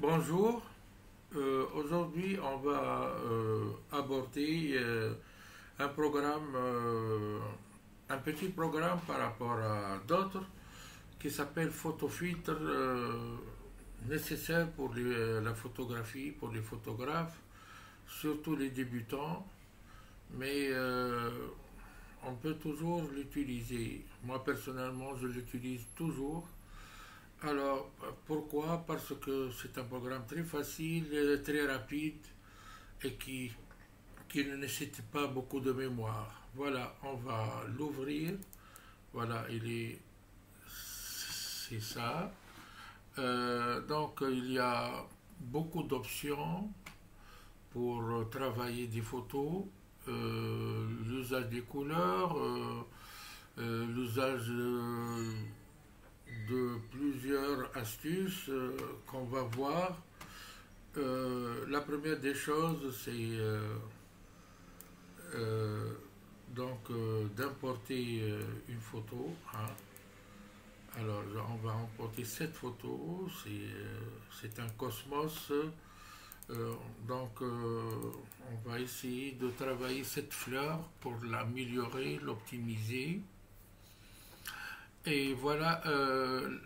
Bonjour. Aujourd'hui, on va aborder un programme, un petit programme par rapport à d'autres qui s'appelle Photofiltre, nécessaire pour la photographie, pour les photographes, surtout les débutants, mais on peut toujours l'utiliser. Moi, personnellement, je l'utilise toujours. Alors, pourquoi? Parce que c'est un programme très facile, très rapide et qui ne nécessite pas beaucoup de mémoire. Voilà, on va l'ouvrir. Voilà, c'est ça. Donc, il y a beaucoup d'options pour travailler des photos, l'usage des couleurs, l'usage de plusieurs astuces qu'on va voir. La première des choses, c'est euh, d'importer une photo, hein. Alors, on va importer cette photo. C'est un Cosmos. On va essayer de travailler cette fleur pour l'améliorer, l'optimiser. Et voilà,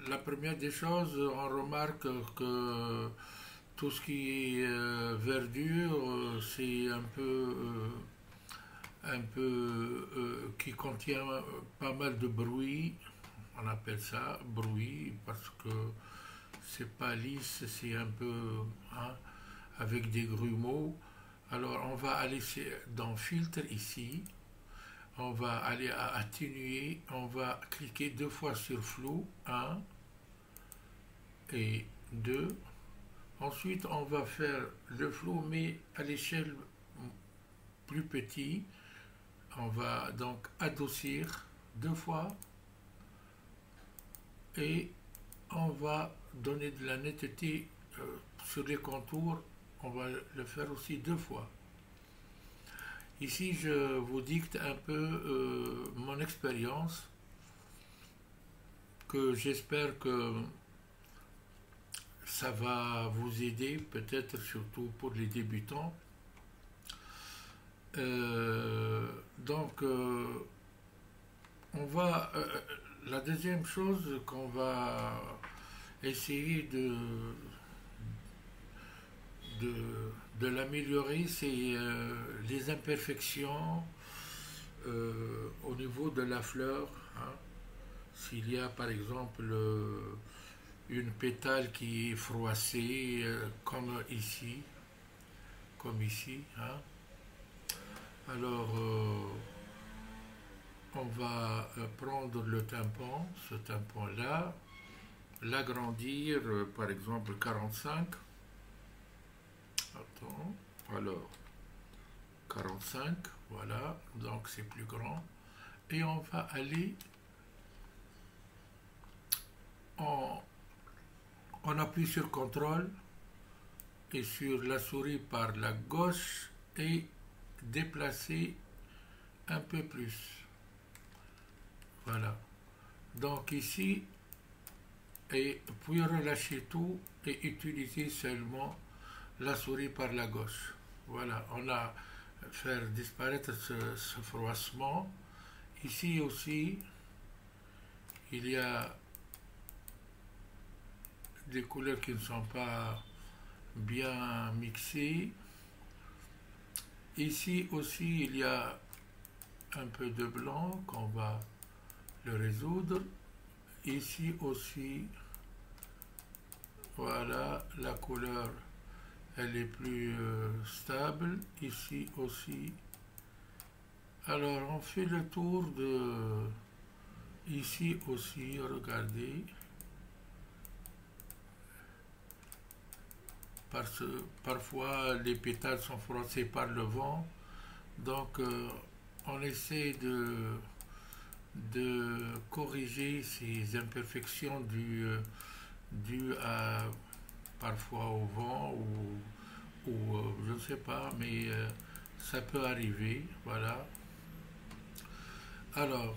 la première des choses, on remarque que tout ce qui est verdure, c'est qui contient pas mal de bruit. On appelle ça bruit parce que c'est pas lisse, c'est un peu, hein, avec des grumeaux. Alors on va aller dans filtre ici. On va aller à atténuer, on va cliquer deux fois sur flou, un et 2. Ensuite, on va faire le flou, mais à l'échelle plus petite. On va donc adoucir deux fois et on va donner de la netteté sur les contours. On va le faire aussi deux fois. Ici, je vous dicte un peu mon expérience, que j'espère que ça va vous aider, peut-être surtout pour les débutants. Donc, on va. La deuxième chose qu'on va essayer de, de l'améliorer, c'est les imperfections au niveau de la fleur, hein. S'il y a par exemple une pétale qui est froissée, comme ici, hein. Alors, on va prendre le tympan, ce tympan-là, l'agrandir, par exemple 45. Attends, alors 45, voilà, donc c'est plus grand. Et on va aller en on appuie sur CTRL et sur la souris par la gauche et déplacer un peu plus. Voilà. Donc ici, et puis relâcher tout et utiliser seulement la souris par la gauche. Voilà, on a fait disparaître ce froissement. Ici aussi, il y a des couleurs qui ne sont pas bien mixées. Ici aussi, il y a un peu de blanc qu'on va le résoudre. Ici aussi, voilà, la couleur, elle est plus stable. Ici aussi. Alors, on fait le tour de... Ici aussi, regardez. Parce que parfois les pétales sont froissés par le vent, donc on essaie de corriger ces imperfections dues à parfois au vent ou je ne sais pas, mais ça peut arriver, voilà. Alors,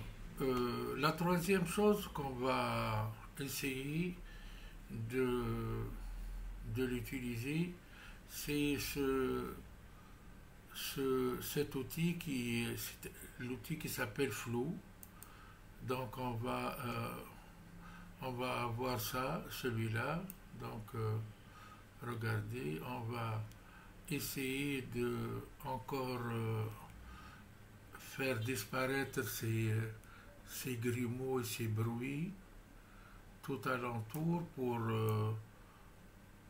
la troisième chose qu'on va essayer de de l'utiliser, c'est cet outil l'outil qui s'appelle Flow. Donc on va avoir ça, celui-là. Donc regardez, on va essayer de encore faire disparaître ces grumeaux et ces bruits tout alentour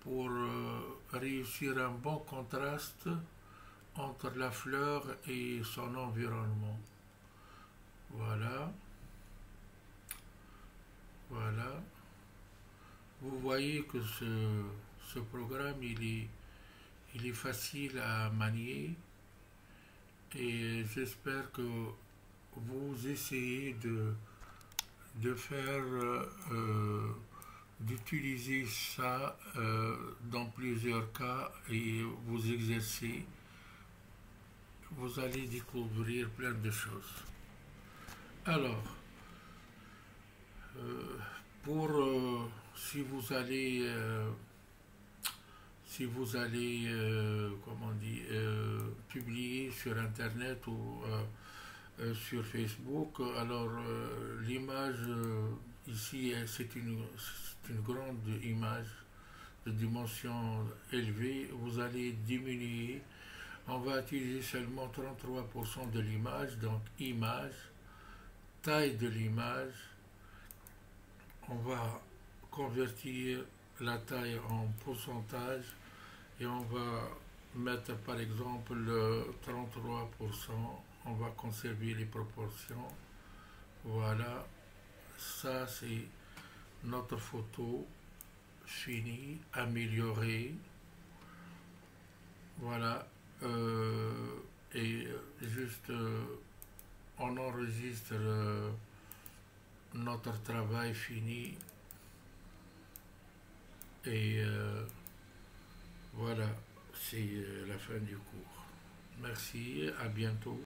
pour réussir un bon contraste entre la fleur et son environnement. Voilà, voilà. Vous voyez que ce programme, il est facile à manier et j'espère que vous essayez de faire, d'utiliser ça dans plusieurs cas et vous exercer. Vous allez découvrir plein de choses. Alors, pour si vous allez comment on dit, publier sur internet ou sur Facebook, alors l'image ici c'est une grande image de dimension élevée, vous allez diminuer, on va utiliser seulement 33% de l'image, donc image, taille de l'image, on va convertir la taille en pourcentage et on va mettre par exemple le 33%, on va conserver les proportions. Voilà, ça c'est notre photo finie, améliorée. Voilà, et juste on enregistre notre travail fini et voilà, c'est la fin du cours. Merci, à bientôt.